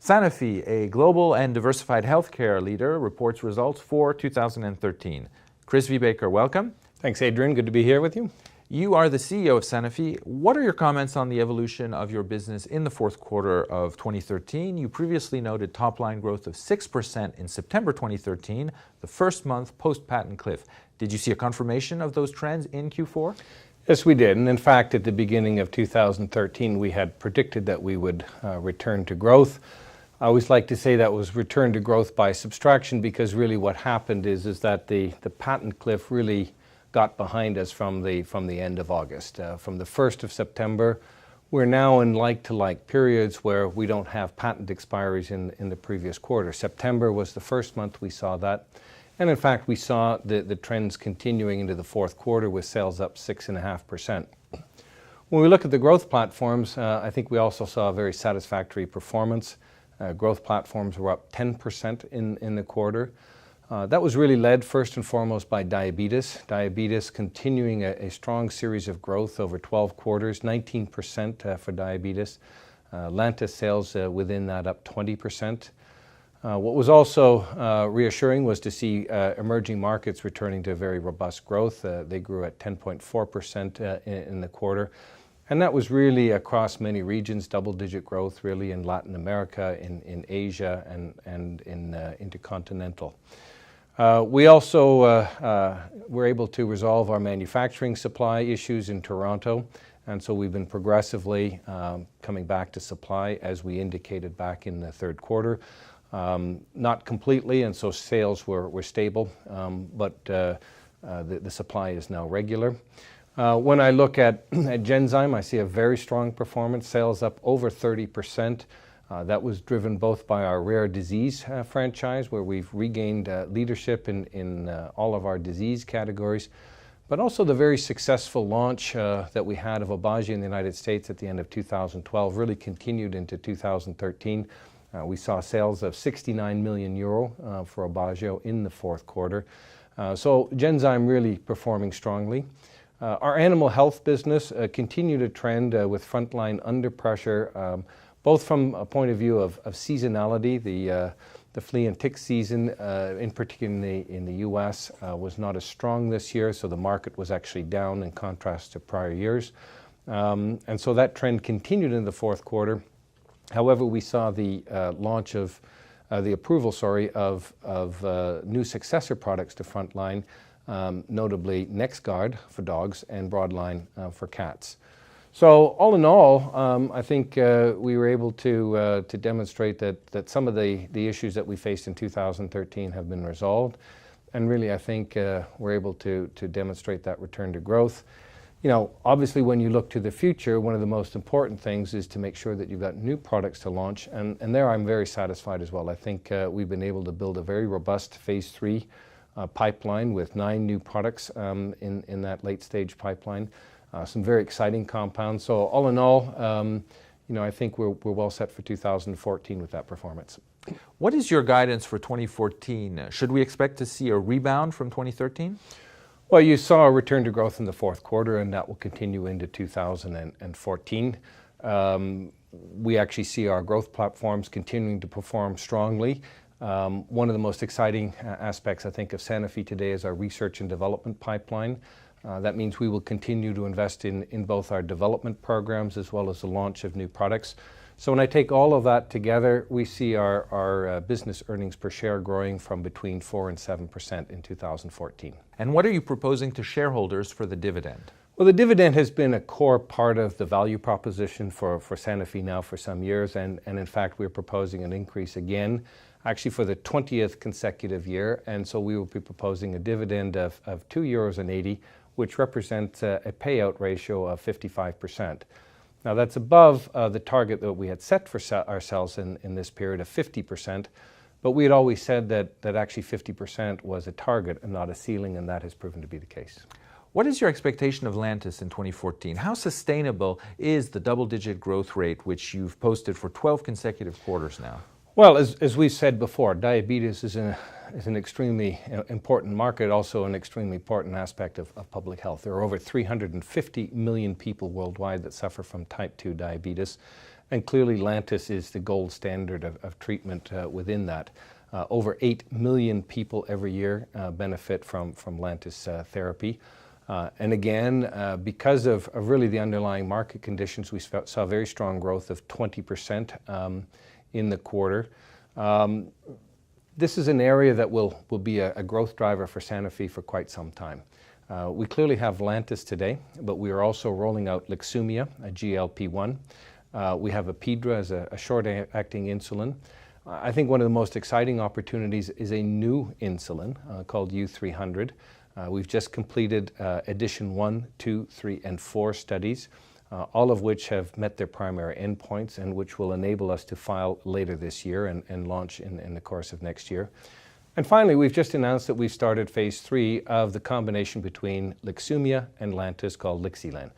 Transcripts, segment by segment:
Sanofi, a global and diversified healthcare leader, reports results for 2013. Chris Viehbacher, welcome. Thanks, Adrian. Good to be here with you. You are the CEO of Sanofi. What are your comments on the evolution of your business in the fourth quarter of 2013? You previously noted top-line growth of 6% in September 2013, the first month post-patent cliff. Did you see a confirmation of those trends in Q4? Yes, we did. And in fact, at the beginning of 2013, we had predicted that we would return to growth. I always like to say that was return to growth by subtraction, because really what happened is that the patent cliff really got behind us from the end of August. From the 1st of September, we're now in like-to-like periods where we don't have patent expiries in the previous quarter. September was the first month we saw that. And in fact, we saw the trends continuing into the fourth quarter with sales up 6.5%. When we look at the growth platforms, I think we also saw a very satisfactory performance. Growth platforms were up 10% in the quarter. That was really led first and foremost by diabetes. Diabetes continuing a strong series of growth over 12 quarters, 19% for diabetes. Lantus sales within that up 20%. What was also reassuring was to see emerging markets returning to very robust growth. They grew at 10.4% in the quarter. And that was really across many regions, double-digit growth really in Latin America, in Asia, and in intercontinental. We also were able to resolve our manufacturing supply issues in Toronto, and so we've been progressively coming back to supply as we indicated back in the third quarter. Not completely, and so sales were stable, but the supply is now regular. When I look at Genzyme, I see a very strong performance, sales up over 30%. That was driven both by our rare disease franchise, where we've regained leadership in all of our disease categories, but also the very successful launch that we had of Viehbacher in the United States at the end of 2012 really continued into 2013. We saw sales of 69 million euro for Viehbacher in the fourth quarter. So Genzyme really performing strongly. Our animal health business continued a trend with frontline under pressure, both from a point of view of seasonality. The flea and tick season, in particular in the US, was not as strong this year, so the market was actually down in contrast to prior years. And so that trend continued in the fourth quarter. However, we saw the launch of the approval, of new successor products to Frontline, notably NexGard for dogs and Broadline for cats. So all in all, I think we were able to demonstrate that some of the issues that we faced in 2013 have been resolved, and really I think we're able to demonstrate that return to growth. You know, obviously when you look to the future, one of the most important things is to make sure that you've got new products to launch, and there I'm very satisfied as well. I think we've been able to build a very robust phase 3 pipeline with 9 new products in that late stage pipeline. Some very exciting compounds. So all in all, I think we're well set for 2014 with that performance. What is your guidance for 2014? Should we expect to see a rebound from 2013? Well, you saw a return to growth in the fourth quarter, and that will continue into 2014. We actually see our growth platforms continuing to perform strongly. One of the most exciting aspects, I think, of Sanofi today is our research and development pipeline. That means we will continue to invest in both our development programs as well as the launch of new products. So when I take all of that together, we see our business earnings per share growing from between 4% and 7% in 2014. And what are you proposing to shareholders for the dividend? Well, the dividend has been a core part of the value proposition for Sanofi now for some years, and in fact we're proposing an increase again, actually for the 20th consecutive year, and so we will be proposing a dividend of €2.80, which represents a payout ratio of 55%. Now that's above the target that we had set for ourselves in this period of 50%, but we had always said that actually 50% was a target and not a ceiling, and that has proven to be the case. What is your expectation of Lantus in 2014? How sustainable is the double-digit growth rate which you've posted for 12 consecutive quarters now? Well, as we said before, diabetes is an extremely important market, also an extremely important aspect of public health. There are over 350 million people worldwide that suffer from type 2 diabetes, And clearly Lantus is the gold standard of treatment within that. Over 8 million people every year benefit from Lantus therapy. And again, because of really the underlying market conditions, we saw very strong growth of 20% in the quarter. This is an area that will be a growth driver for Sanofi for quite some time. We clearly have Lantus today, but we are also rolling out Luxumia, a GLP-1. We have Apidra as a short-acting insulin. I think one of the most exciting opportunities is a new insulin called U300. We've just completed edition 1, 2, 3, and 4 studies, all of which have met their primary endpoints and which will enable us to file later this year and launch in the course of next year. And finally, we've just announced that we've started phase 3 of the combination between Luxumia and Lantus called Lixilan.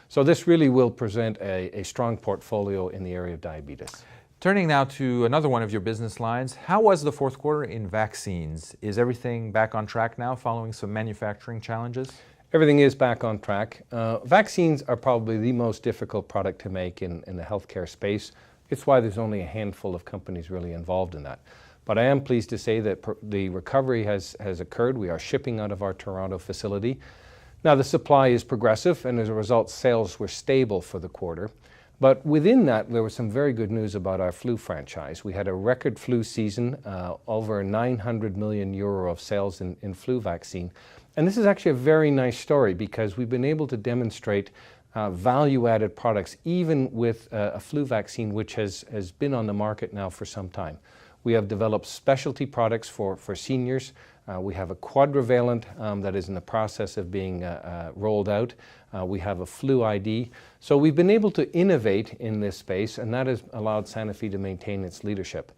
So this really will present a strong portfolio in the area of diabetes. Turning now to another one of your business lines, how was the fourth quarter in vaccines? Is everything back on track now following some manufacturing challenges? Everything is back on track. Vaccines are probably the most difficult product to make in the healthcare space. It's why there's only a handful of companies really involved in that. But I am pleased to say that the recovery has occurred. We are shipping out of our Toronto facility. Now the supply is progressive, and as a result, sales were stable for the quarter. But within that, there was some very good news about our flu franchise. We had a record flu season, over 900 million euro of sales in flu vaccine. And this is actually a very nice story because we've been able to demonstrate value-added products even with a flu vaccine which has been on the market now for some time. We have developed specialty products for seniors. We have a quadrivalent that is in the process of being rolled out. We have a flu ID. So we've been able to innovate in this space, and that has allowed Sanofi to maintain its leadership.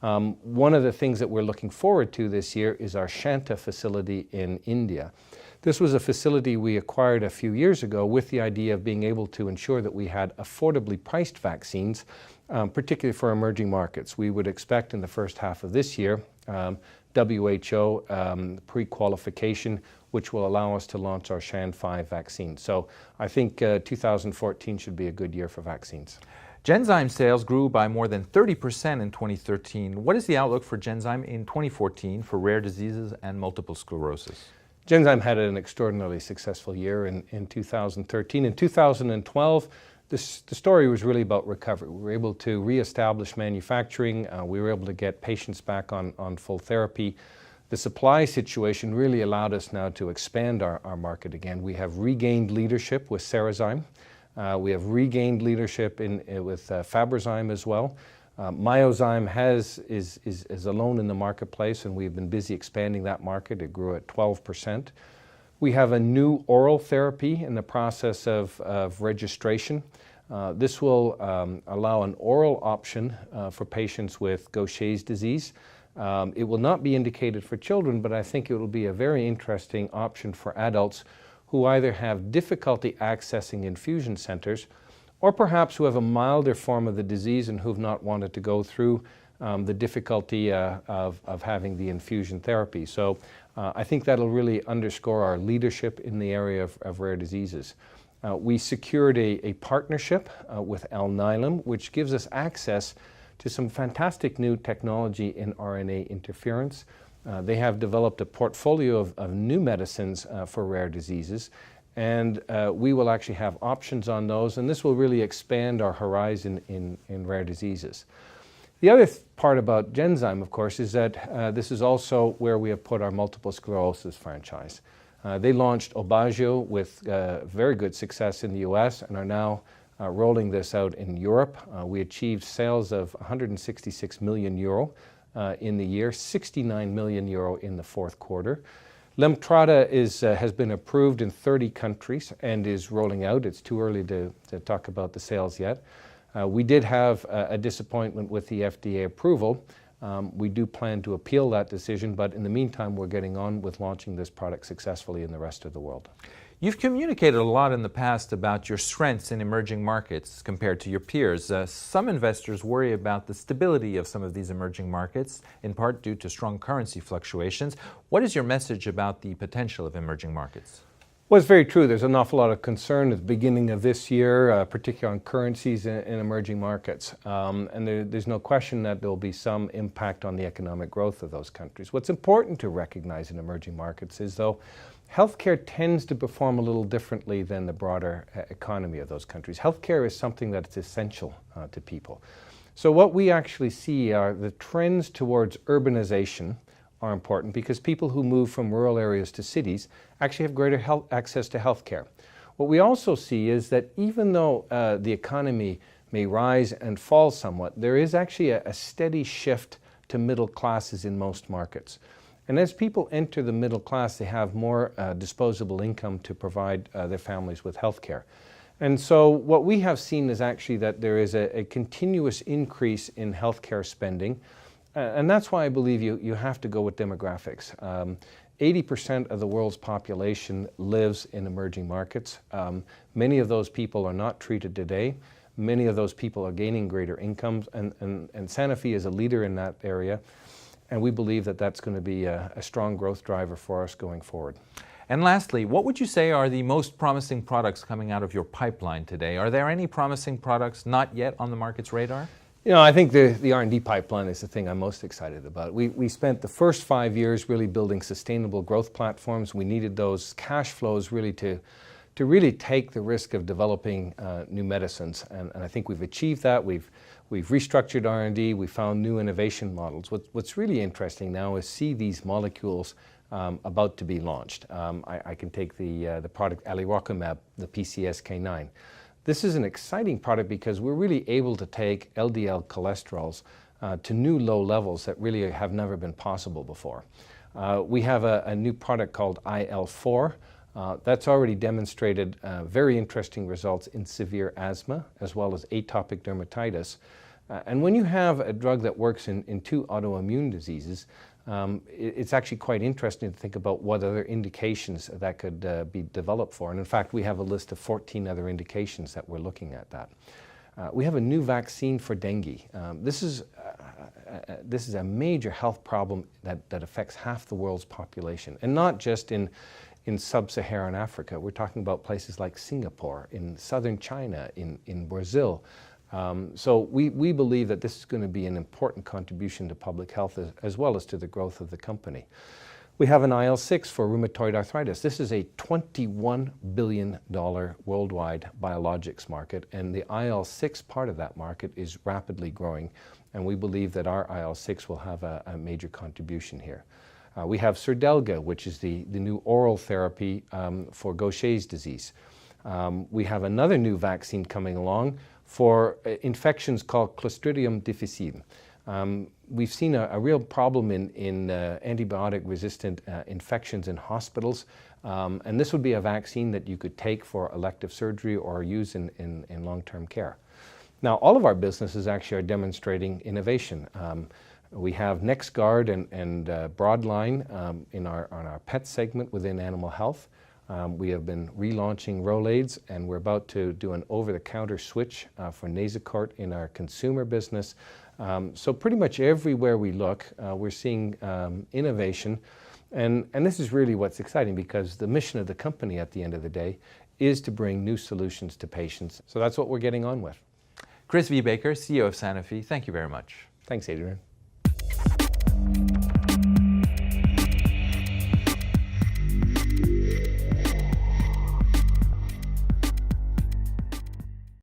One of the things that we're looking forward to this year is our Shanta facility in India. This was a facility we acquired a few years ago with the idea of being able to ensure that we had affordably priced vaccines, particularly for emerging markets. We would expect in the first half of this year WHO pre-qualification, which will allow us to launch our Shan 5 vaccine. So I think 2014 should be a good year for vaccines. Genzyme sales grew by more than 30% in 2013. What is the outlook for Genzyme in 2014 for rare diseases and multiple sclerosis? Genzyme had an extraordinarily successful year in 2013. In 2012, the story was really about recovery. We were able to reestablish manufacturing. We were able to get patients back on full therapy. The supply situation really allowed us now to expand our market again. We have regained leadership with Cerezyme. We have regained leadership with Fabrazyme as well. Myozyme is alone in the marketplace, and we've been busy expanding that market. It grew at 12%. We have a new oral therapy in the process of registration. This will allow an oral option for patients with Gaucher's disease. It will not be indicated for children, but I think it will be a very interesting option for adults who either have difficulty accessing infusion centers or perhaps who have a milder form of the disease and who have not wanted to go through the difficulty of having the infusion therapy. So I think that'll really underscore our leadership in the area of rare diseases. We secured a partnership with Alnylam, which gives us access to some fantastic new technology in RNA interference. They have developed a portfolio of new medicines for rare diseases, and we will actually have options on those, and this will really expand our horizon in rare diseases. The other part about Genzyme, of course, is that this is also where we have put our multiple sclerosis franchise. They launched Aubagio with very good success in the US and are now rolling this out in Europe. We achieved sales of 166 million euro in the year, 69 million euro in the fourth quarter. Lemtrada has been approved in 30 countries and is rolling out. It's too early to talk about the sales yet. We did have a disappointment with the FDA approval. We do plan to appeal that decision, but in the meantime, we're getting on with launching this product successfully in the rest of the world. You've communicated a lot in the past about your strengths in emerging markets compared to your peers. Some investors worry about the stability of some of these emerging markets, in part due to strong currency fluctuations. What is your message about the potential of emerging markets? Well, it's very true. There's an awful lot of concern at the beginning of this year, particularly on currencies in emerging markets. And there's no question that there will be some impact on the economic growth of those countries. What's important to recognize in emerging markets is, though, healthcare tends to perform a little differently than the broader economy of those countries. Healthcare is something that's essential to people. So what we actually see are the trends towards urbanization are important because people who move from rural areas to cities actually have greater access to health care. What we also see is that even though the economy may rise and fall somewhat, there is actually a steady shift to middle classes in most markets. And as people enter the middle class, they have more disposable income to provide their families with health care. And so what we have seen is actually that there is a continuous increase in healthcare spending. And that's why I believe you have to go with demographics. 80% of the world's population lives in emerging markets. Many of those people are not treated today. Many of those people are gaining greater incomes, and Sanofi is a leader in that area. And we believe that that's going to be a strong growth driver for us going forward. And lastly, what would you say are the most promising products coming out of your pipeline today? Are there any promising products not yet on the market's radar? You know, I think the R&D pipeline is the thing I'm most excited about. We spent the first 5 years really building sustainable growth platforms. We needed those cash flows really to really take the risk of developing new medicines. And I think we've achieved that. We've restructured R&D. We found new innovation models. What's really interesting now is see these molecules about to be launched. I can take the product alirocumab, the PCSK9. This is an exciting product because we're really able to take LDL cholesterols to new low levels that really have never been possible before. We have a new product called IL-4 that's already demonstrated very interesting results in severe asthma as well as atopic dermatitis. And when you have a drug that works in two autoimmune diseases, it's actually quite interesting to think about what other indications that could be developed for. And in fact, we have a list of 14 other indications that we're looking at that. We have a new vaccine for dengue. This is a major health problem that affects half the world's population, and not just in sub-Saharan Africa. We're talking about places like Singapore, in southern China, in Brazil. So we believe that this is going to be an important contribution to public health as well as to the growth of the company. We have an IL-6 for rheumatoid arthritis. This is a $21 billion worldwide biologics market, and the IL-6 part of that market is rapidly growing, and we believe that our IL-6 will have a major contribution here. We have Serdelga, which is the new oral therapy for Gaucher's disease. We have another new vaccine coming along for infections called Clostridium difficile. We've seen a real problem in antibiotic-resistant infections in hospitals, and this would be a vaccine that you could take for elective surgery or use in long-term care. Now, all of our businesses actually are demonstrating innovation. We have NexGard and Broadline on our pet segment within animal health. We have been relaunching Rolaids, and we're about to do an over-the-counter switch for Nasacort in our consumer business. So pretty much everywhere we look, we're seeing innovation. And this is really what's exciting, because the mission of the company at the end of the day is to bring new solutions to patients. So that's what we're getting on with. Chris Viehbacher, CEO of Sanofi, thank you very much. Thanks, Adrian.